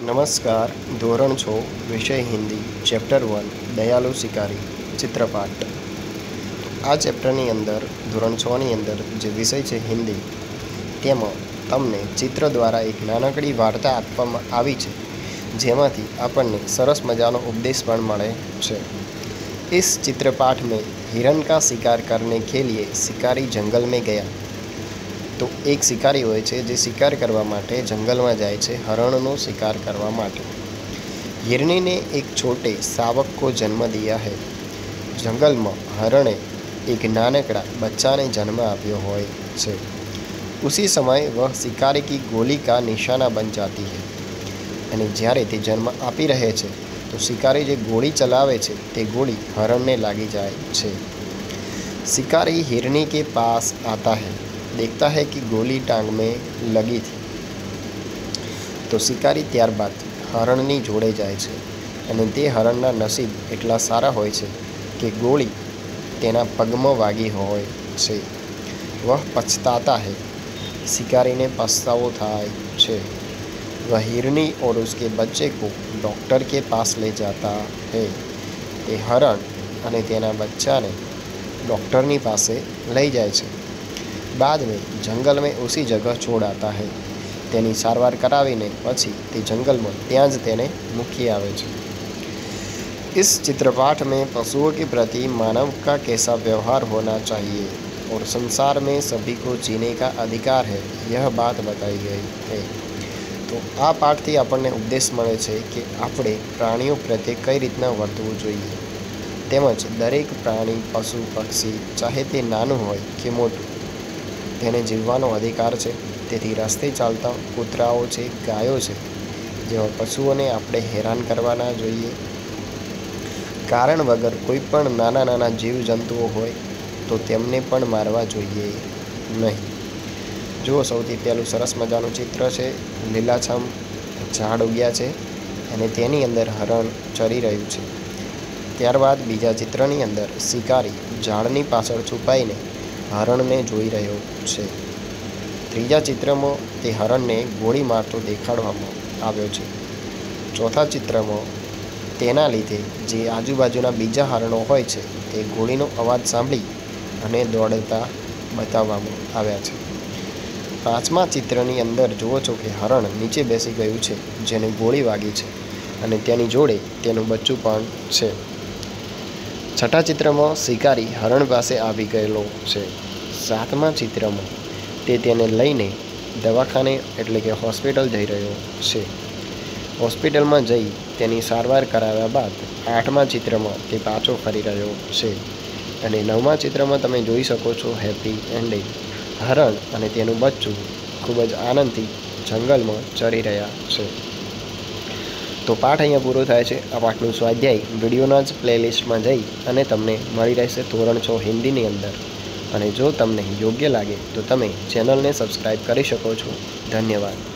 नमस्कार। धोरण 6 विषय हिंदी चैप्टर 1 दयालु शिकारी चित्रपाठ। आ चैप्टरनी अंदर धोरण 6 नी अंदर जे विषय है हिंदी तेमां तमने चित्र द्वारा एक नानकड़ी वार्ता आपवामां आवी छे, जेमांथी आपणने सरस मजानो उपदेश पण मळे छे। इस चित्रपाठ में हिरण का शिकार करने के लिए शिकारी जंगल में गया। तो एक शिकारी होय छे जे शिकार करवा माटे जंगल में जाए छे, हरणनो शिकार करवा माटे। हिरणी ने एक छोटे शावक को जन्म दिया है। जंगल में हरणे एक नानकड़ा बच्चा ने जन्म आप्यो होय छे। उसी समय वह शिकारी की गोली का निशाना बन जाती है अने ज्यारे ते जन्म आपी रहे छे तो शिकारी जे गोली चलावे छे ते गोली हरण ने लागी जाए छे। शिकारी हिरणी के पास आता है, देखता है कि गोली टांग में लगी थी। तो शिकारी त्यारबाद हरणनी जोड़े जाए छे अने ते हरणना नसीब एटला सारा होय छे कि गोली तेना पगमां वागी होय छे। वह पछताता है। शिकारी ने पछतावो थाय छे। वह हिरनी और उसके बच्चे को डॉक्टर के पास ले जाता है। ते हरण अने तेना बच्चा ने डॉक्टरनी पासे लई जाय छे। बाद में जंगल में उसी जगह छोड़ आता है। तेनी सारवार करावीने पछी ते जंगल में त्यां ज तेने मूकी आवे छे। इस चित्रपाठ में पशुओं के प्रति मानव का कैसा व्यवहार होना चाहिए और संसार में सभी को जीने का अधिकार है, यह बात बताई गई है। तो आ पाठथी आपणने उपदेश मळे छे कि आपणे प्राणीओ प्रत्ये कई रीतना वर्तवुं जोईए, तेमज दरेक प्राणी पशु पक्षी चाहे ते नानुं होय के मोटुं तेने जीववानो अधिकार है। तेथी रस्ते चालता कूतराओ छे, गायो छे जेवा पशुओने आपणे हैरान करवा ना जोईए। कारण वगर कोईपण नाना नाना जीव जंतुओ होय तो तेमने पण मारवा जोईए नहीं। जो सौथी पहेलुं सरस मजानुं चित्र है, लीलाछम झाड़ उग्या छे अने तेनी अंदर हरण चरी रह्युं छे। त्यारबाद बीजा चित्रनी अंदर शिकारी झाड़नी पाछळ छुपाईने हरण ने जोई रह्यो छे। त्रीजा चित्र में ते हरण ने गोली मारतो देखाडवामां आव्यो छे। चौथा चित्र में तेना लीधे जे आजुबाजुना बीजा हरणो होय छे ते गोलीनो अवाज सांभळी अने दौड़ता बताववामां आव्या छे। पांचमा चित्रनी अंदर जुओ छो कि हरण नीचे बेसी गयुं छे, जेने गोली वागी छे अने तेनी जोड़े तेनुं बच्चुं पण छे। छठा चित्र में शिकारी हरण पासे आवी गयेलो छे। सातमा चित्र में ते तेने लईने दवाखाने एटले के होस्पिटल जई रह्यो छे। होस्पिटल में जई तेनी सारवार कराव्या बाद आठमा चित्र में ते पाछो फरी रह्यो छे अने नवमा चित्र में तमे जोई शको छो हेपी एंडिंग। हरण अने तेनुं बच्चुं खूब ज आनंदथी जंगल में चरी रह्या छे। तो पाठ अहींया पूरो थाय छे। आ पाठनुं स्वाध्याय विडियोना ज प्लेलिस्ट में जई अने तमने मळी रहेशे धोरण 6 हिंदीनी अंदर। अने जो तमने योग्य लागे तो तमे चेनल ने सब्सक्राइब करी शको छो। धन्यवाद।